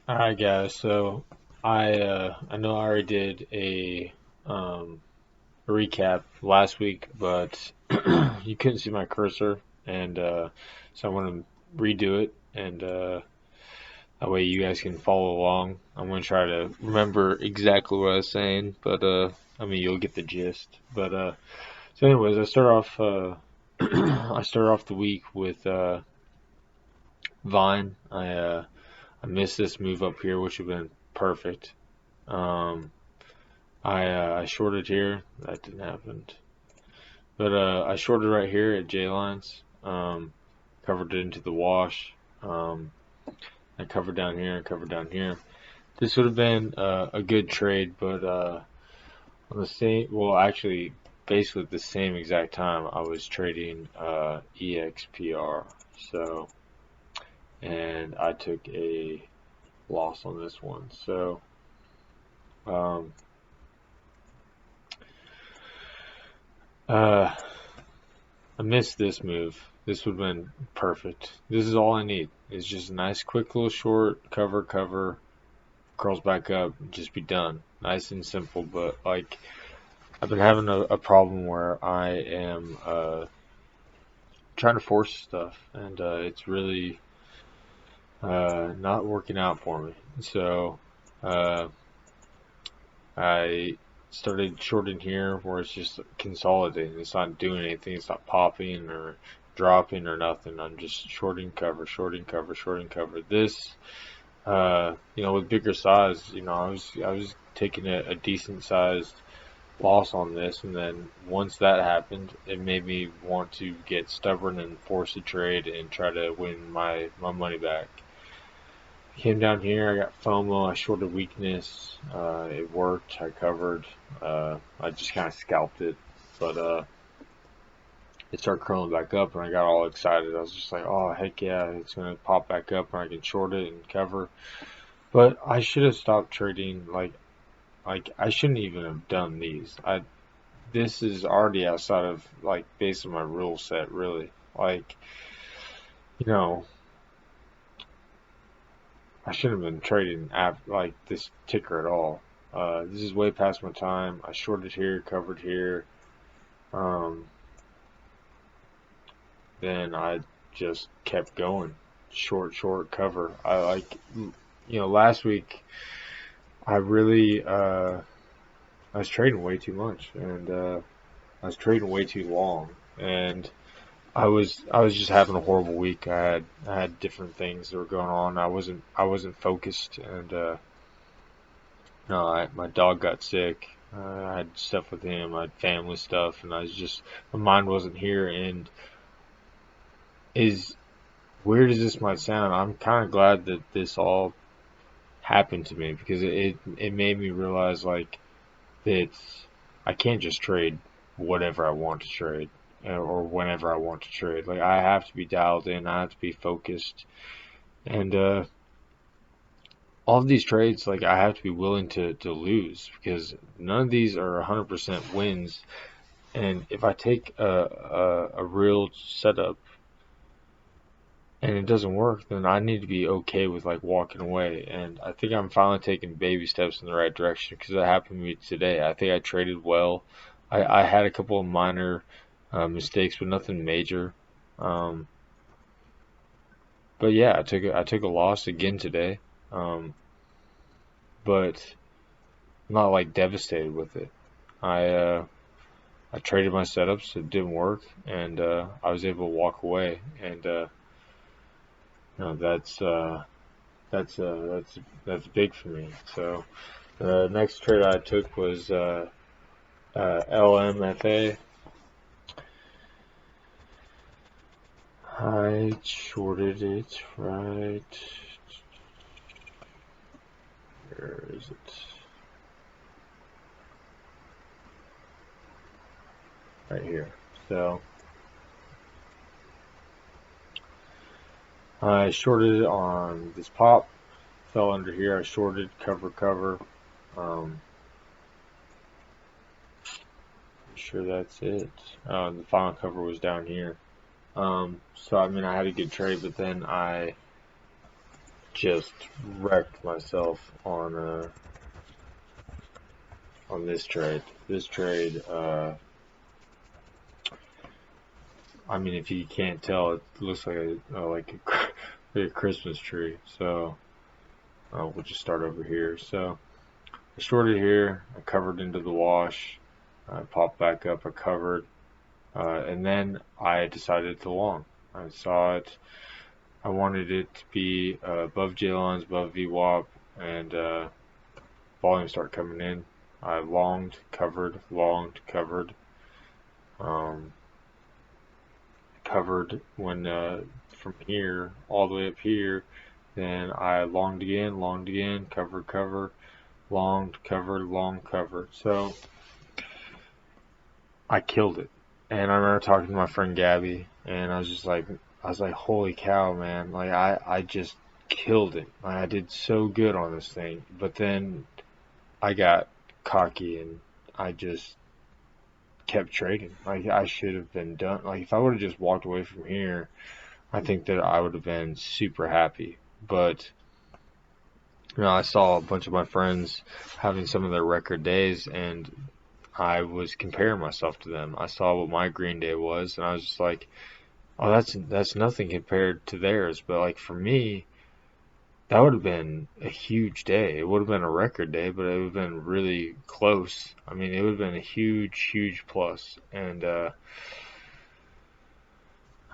Alright guys, so I know I already did a recap last week, but you couldn't see my cursor, and so I want to redo it, and that way you guys can follow along. I'm gonna try to remember exactly what I was saying, but I mean you'll get the gist. But so anyways, I start off I start off the week with Vine. I missed this move up here, which would have been perfect. Um, I shorted here. That didn't happen. But I shorted right here at J lines. Covered it into the wash. I covered down here and covered down here. This would have been a good trade, but on the same, well, actually, basically at the same exact time, I was trading EXPR. So, and I took a loss on this one. So, um, uh, I missed this move. This would have been perfect. This is all I need. It's just a nice, quick little short, cover, curls back up, just be done. Nice and simple, but like I've been having a problem where I am trying to force stuff, and it's really not working out for me. So uh, I started shorting here where it's just consolidating. It's not doing anything. It's not popping or dropping or nothing. I'm just shorting cover, shorting cover, shorting cover. This, with bigger size, I was taking a decent sized loss on this, and then once that happened, it made me want to get stubborn and force a trade and try to win my money back. Came down here, I got FOMO, I shorted weakness, it worked, I covered, I just kind of scalped it, but it started curling back up and I got all excited. I was just like, oh heck yeah, it's gonna pop back up and I can short it and cover. But I should have stopped trading, like I shouldn't even have done these. This is already outside of like based on my rule set really. Like, you know, I shouldn't have been trading like this ticker at all. This is way past my time. I shorted here, covered here. Um, then I just kept going. Short, cover. Last week I really, I was trading way too much and, I was trading way too long and I was just having a horrible week. I had different things that were going on. I wasn't focused and, no, my dog got sick. I had stuff with him. I had family stuff, and my mind wasn't here. And as weird as this might sound, I'm kind of glad that this all happened to me because it made me realize like that I can't just trade whatever I want to trade or whenever I want to trade. Like I have to be dialed in. I have to be focused, and all of these trades, like I have to be willing to lose because none of these are 100% wins. And if I take a real setup and it doesn't work, then I need to be okay with like walking away. And I think I'm finally taking baby steps in the right direction because that happened to me today. I think I traded well. I had a couple of minor mistakes, but nothing major. Um, but yeah, I took a loss again today. Um, but I'm not like devastated with it. I I traded my setups. It didn't work, and I was able to walk away. And that's that's big for me. So the next trade I took was LMFA. I shorted it right. Where is it? Right here. So I shorted it on this pop. Fell under here. I shorted cover. Um, sure that's it. The final cover was down here. So I mean, I had a good trade, but then I just wrecked myself on this trade. This trade, I mean, if you can't tell, it looks like a Christmas tree. So we'll just start over here. So I shorted here, I covered into the wash, I popped back up, I covered, and then I decided to long. I saw it. I wanted it to be above J lines, above VWAP, and volume start coming in. I longed, covered, covered when from here all the way up here. Then I longed again, covered, longed, covered, long, covered. So I killed it. And I remember talking to my friend Gabby, and I was like, holy cow, man! Like I just killed it. Like, I did so good on this thing, but then I got cocky and I just kept trading. Like I should have been done. Like if I would have just walked away from here, I think that I would have been super happy. But I saw a bunch of my friends having some of their record days, and I was comparing myself to them. I saw what my green day was, and I was just like, "Oh, that's nothing compared to theirs." But like for me, that would have been a huge day. It would have been a record day, but it would have been really close. I mean, it would have been a huge plus. And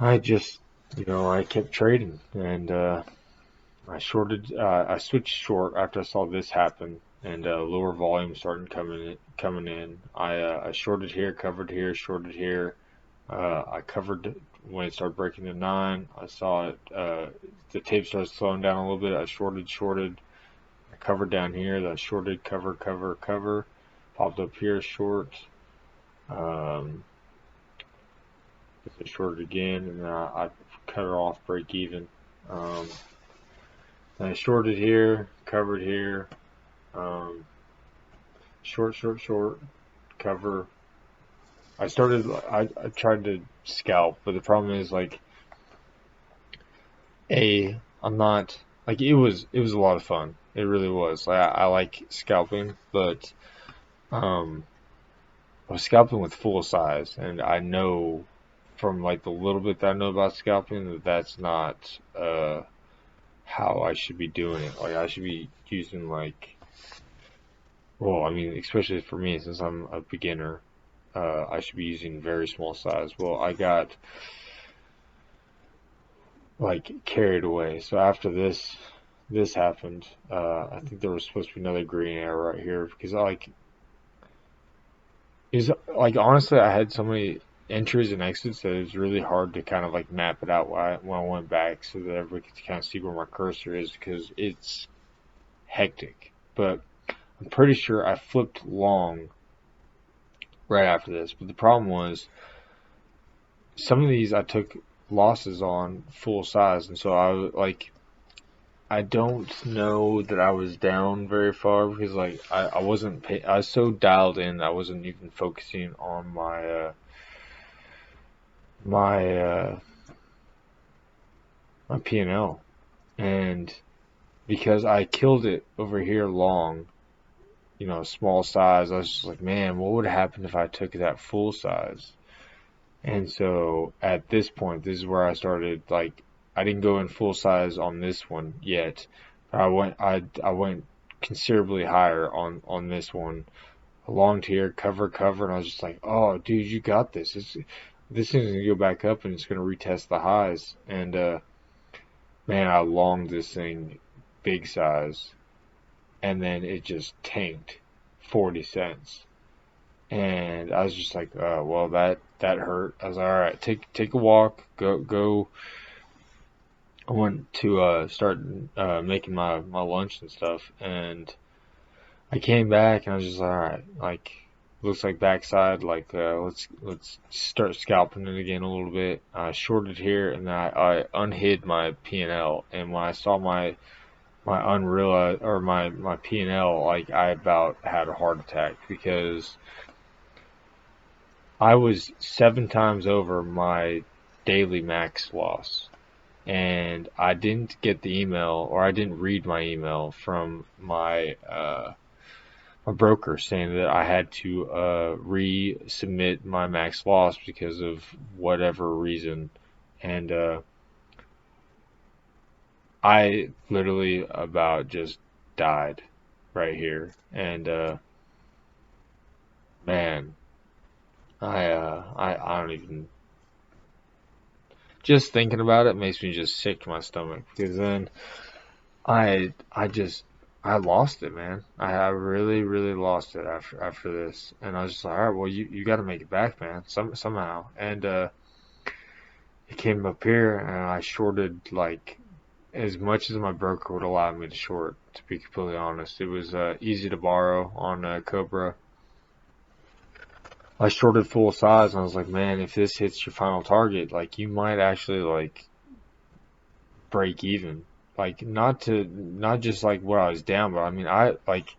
I just, I kept trading, and I shorted. I switched short after I saw this happen, and lower volume started coming in. I shorted here, covered here, shorted here. I covered when it started breaking to 9. I saw it. The tape started slowing down a little bit. I shorted. I covered down here. Then I shorted, cover. Popped up here, short. Um, I shorted again, and then I cut it off, break even. Then I shorted here, covered here. Short, cover. I tried to scalp, but the problem is like I'm not like it was a lot of fun. It really was. Like I like scalping, but I was scalping with full size, and I know from like the little bit that I know about scalping that that's not how I should be doing it. Like I should be using well, I mean, especially for me since I'm a beginner, I should be using very small size. Well, I got like carried away. So after this happened, I think there was supposed to be another green arrow right here because honestly I had so many entries and exits that it was really hard to kind of like map it out when I went back so that everybody could kind of see where my cursor is because it's hectic. But I'm pretty sure I flipped long right after this. But the problem was some of these I took losses on full size, and so I don't know that I was down very far because like I wasn't I was so dialed in I wasn't even focusing on my my P&L, and because I killed it over here long, small size, I was just like, man, what would happen if I took that full size? And so at this point, this is where I started like I didn't go in full size on this one yet. But I went considerably higher on this one. Along here, cover, and I was just like, oh dude, you got this. This thing's gonna go back up and it's gonna retest the highs. And man, I longed this thing big size, and then it just tanked 40 cents. And I was just like, oh, well, that hurt. I was like, all right, take a walk, go. I went to start making my lunch and stuff, and I came back and I was just like, all right, like looks like backside, like let's start scalping it again a little bit. I shorted here, and then I unhid my P&L, and when I saw my unreal or my P&L, like I about had a heart attack because I was 7 times over my daily max loss. and I didn't get the email, or I didn't read my email from my broker saying that I had to resubmit my max loss because of whatever reason, and I literally about just died right here, and man, I don't even, just thinking about it makes me just sick to my stomach, because then I just I lost it, man. I really really lost it after this, and I was just like, all right, well you got to make it back, man, somehow, and it came up here, and I shorted like as much as my broker would allow me to short. To be completely honest, it was easy to borrow on Cobra. I shorted full size, and I was like, man, if this hits your final target, like you might actually like break even. Like not just like what I was down, but I mean I like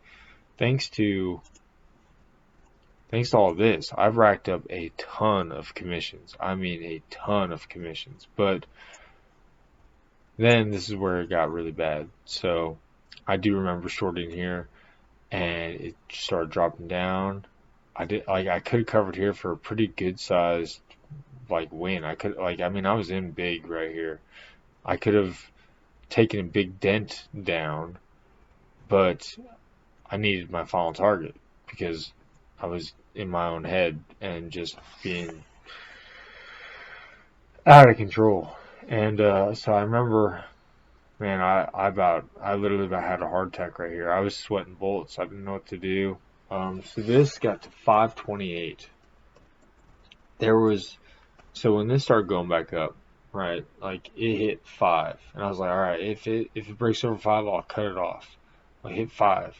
thanks to all of this, I've racked up a ton of commissions. I mean a ton of commissions. But then this is where it got really bad. So I do remember shorting here, and it started dropping down. I could have covered here for a pretty good sized like win. I could like I mean I was in big right here. I could have taken a big dent down, but I needed my final target because I was in my own head and just being out of control. And so I remember, man, I literally about had a heart attack right here. I was sweating bullets. I didn't know what to do. So this got to 528. There was So when this started going back up, right, like it hit 5, and I was like, all right, if it breaks over 5, I'll cut it off. I hit 5,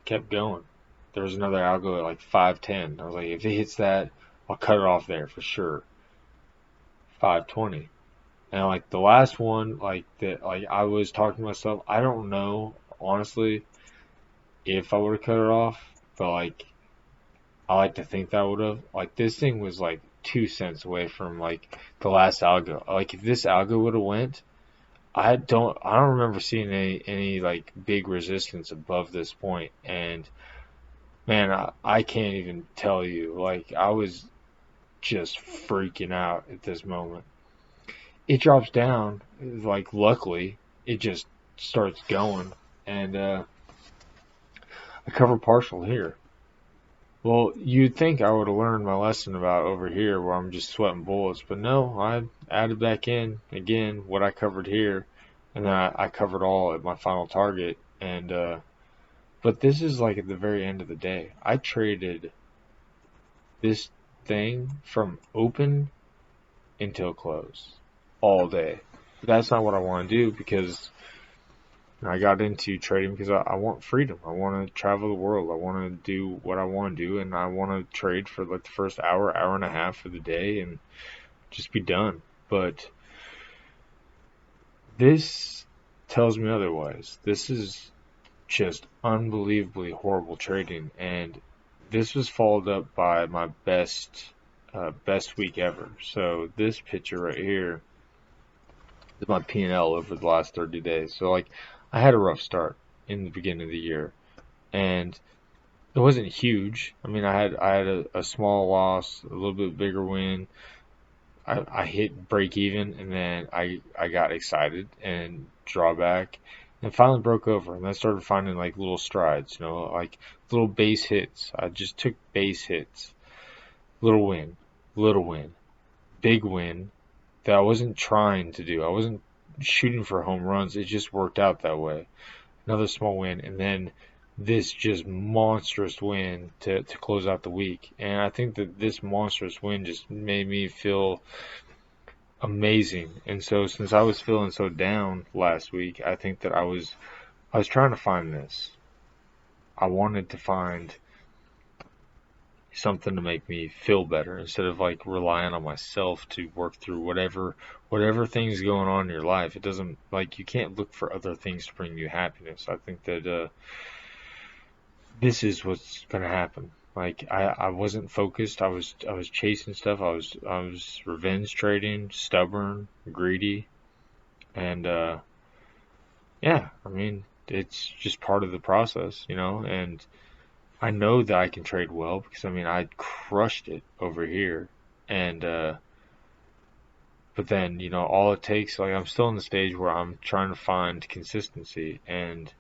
kept going. There was another algo at like 510. I was like, if it hits that, I'll cut it off there for sure. 520. And like the last one, like that, like I was talking to myself. I don't know honestly if I would have cut it off, but like I like to think that I would have. Like this thing was like 2 cents away from like the last algo. Like if this algo would have went, I don't remember seeing any like big resistance above this point. And man, I can't even tell you. Like I was just freaking out at this moment. It drops down. Like luckily, it just starts going, and I cover partial here. Well, you'd think I would have learned my lesson about over here where I'm just sweating bullets, but no, I added back in again what I covered here, and then I covered all at my final target. And but this is like at the very end of the day. I traded this thing from open until close all day. That's not what I want to do because I got into trading because I want freedom. I want to travel the world. I want to do what I want to do, and I want to trade for like the first hour, hour and a half of the day, and just be done. But this tells me otherwise. This is just unbelievably horrible trading, and this was followed up by my best week ever. So this picture right here is my P&L over the last 30 days. So like I had a rough start in the beginning of the year, and it wasn't huge. I mean, I had a small loss, a little bit bigger win. I hit break even, and then I got excited and drawback, and finally broke over. And I started finding like little strides, like little base hits. I just took base hits, little win, big win that I wasn't trying to do. I wasn't shooting for home runs. It just worked out that way. Another small win, and then this just monstrous win to close out the week. And I think that this monstrous win just made me feel amazing. And so since I was feeling so down last week, I think that I was trying to find this. I wanted to find something to make me feel better instead of like relying on myself to work through whatever thing's going on in your life. It doesn't, like, you can't look for other things to bring you happiness. I think that this is what's gonna happen. Like I wasn't focused. I was chasing stuff. I was revenge trading, stubborn, greedy, And yeah, I mean, it's just part of the process, you know. And I know that I can trade well because I mean I crushed it over here, and but then you know all it takes, like I'm still in the stage where I'm trying to find consistency, and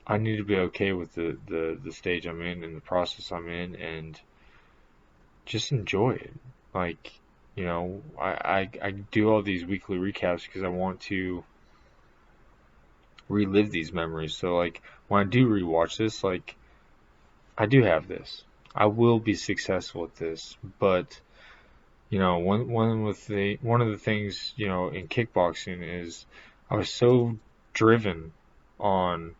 I need to be okay with the stage I'm in and the process I'm in, and just enjoy it. Like, you know, I do all these weekly recaps because I want to relive these memories. So like when I do rewatch this, like I do have this. I will be successful at this, but you know, one of the things, you know, in kickboxing is I was so driven on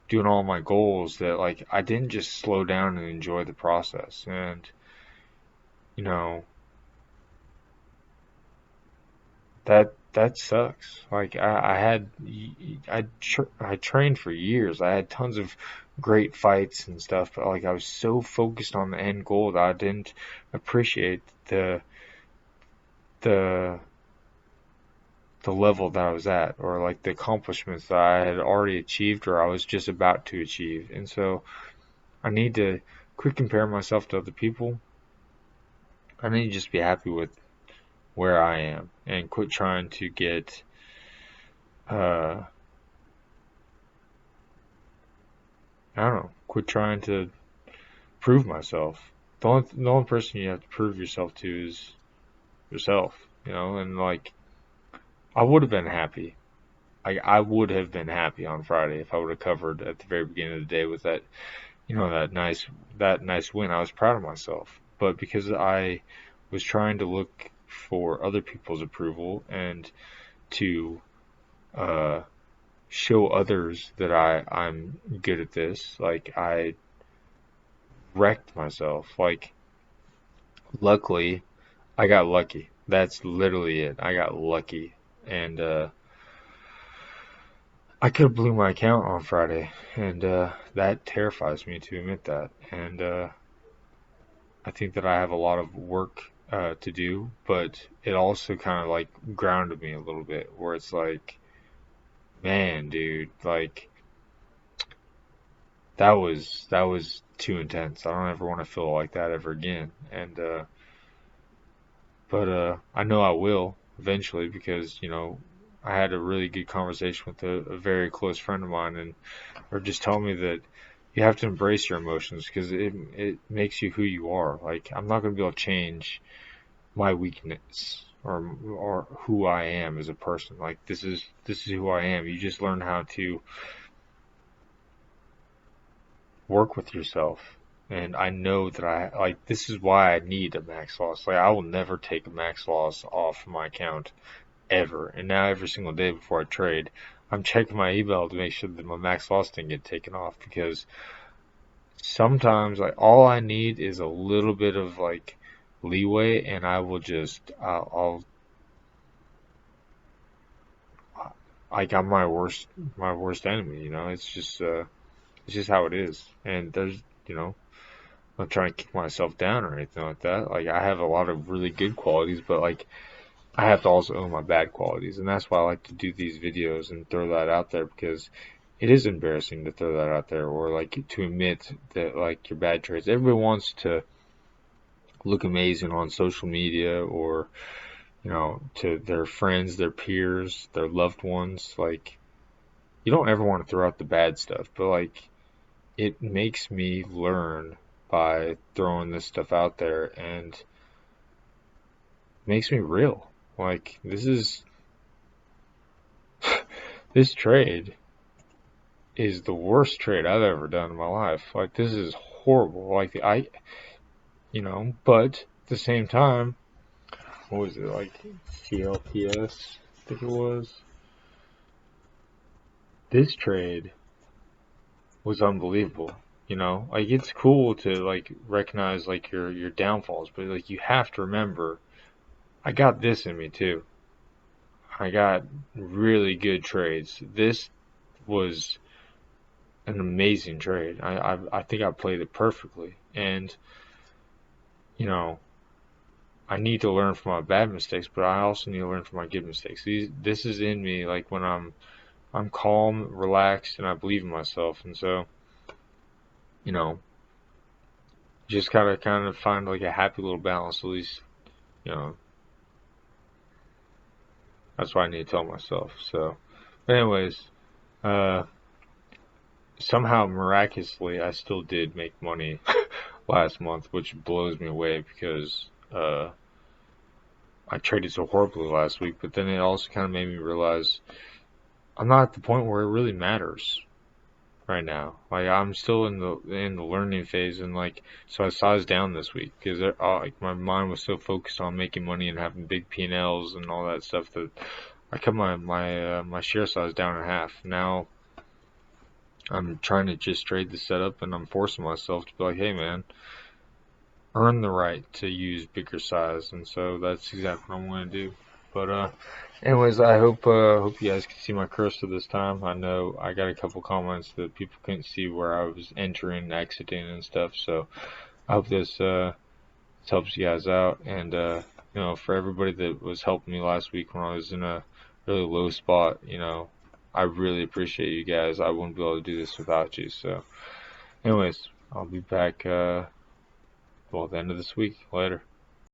doing all my goals that like I didn't just slow down and enjoy the process. And you know, that sucks. Like I trained for years. I had tons of great fights and stuff, but like I was so focused on the end goal that I didn't appreciate the the level that I was at, or like the accomplishments that I had already achieved or I was just about to achieve. And so I need to quit comparing myself to other people. I need to just be happy with where I am and quit trying to get uh I don't know, quit trying to prove myself. The only person you have to prove yourself to is yourself, you know, and like I would have been happy. I would have been happy on Friday if I would have covered at the very beginning of the day with that, you know, that nice win. I was proud of myself. But because I was trying to look for other people's approval and to uh show others that I'm good at this, like I wrecked myself. Like luckily I got lucky. That's literally it. I got lucky. And I could have blew my account on Friday, and that terrifies me to admit that. And I think that I have a lot of work to do, but it also kind of like grounded me a little bit, where it's like, man, dude, like that was too intense. I don't ever want to feel like that ever again. And but I know I will eventually because you know I had a really good conversation with a very close friend of mine, and or just telling me that you have to embrace your emotions because it makes you who you are. Like I'm not gonna be able to change my weakness or who I am as a person. Like this is who I am. You just learn how to work with yourself. And I know that I like this is why I need a max loss. Like I will never take a max loss off my account ever. And now every single day before I trade, I'm checking my email to make sure that my max loss didn't get taken off because sometimes like all I need is a little bit of like leeway and I will just I'll like I'm my worst enemy, you know. It's just how it is. And there's you know, I'm not trying to kick myself down or anything like that. Like I have a lot of really good qualities, but like I have to also own my bad qualities, and that's why I like to do these videos and throw that out there because it is embarrassing to throw that out there or like to admit that like your bad traits. Everybody wants to look amazing on social media or you know to their friends, their peers, their loved ones. Like you don't ever want to throw out the bad stuff, but like it makes me learn by throwing this stuff out there and makes me real. Like this trade is the worst trade I've ever done in my life. Like this is horrible. Like you know, but at the same time, what was it like CLPS? I think it was. This trade was unbelievable. You know, like it's cool to like recognize like your downfalls, but like you have to remember, I got this in me too. I got really good trades. This was an amazing trade. I think I played it perfectly, and you know I need to learn from my bad mistakes, but I also need to learn from my good mistakes. This is in me, like when I'm calm, relaxed, and I believe in myself. And so, you know, just gotta kind of find like a happy little balance. At least, you know, that's what I need to tell myself. So, but anyways, uh, somehow miraculously, I still did make money last month, which blows me away because I traded so horribly last week. But then it also kind of made me realize I'm not at the point where it really matters right now. Like I'm still in the learning phase, and like so I sized down this week because like my mind was so focused on making money and having big P&Ls and all that stuff that I cut my share size down in half. Now I'm trying to just trade the setup, and I'm forcing myself to be like, hey man, earn the right to use bigger size, and so that's exactly what I'm going to do. But anyways, I hope you guys can see my cursor this time. I know I got a couple comments that people couldn't see where I was entering, and exiting, and stuff. So I hope this helps you guys out, and you know, for everybody that was helping me last week when I was in a really low spot, you know, I really appreciate you guys. I wouldn't be able to do this without you. So, anyways, I'll be back. Well, at the end of this week. Later.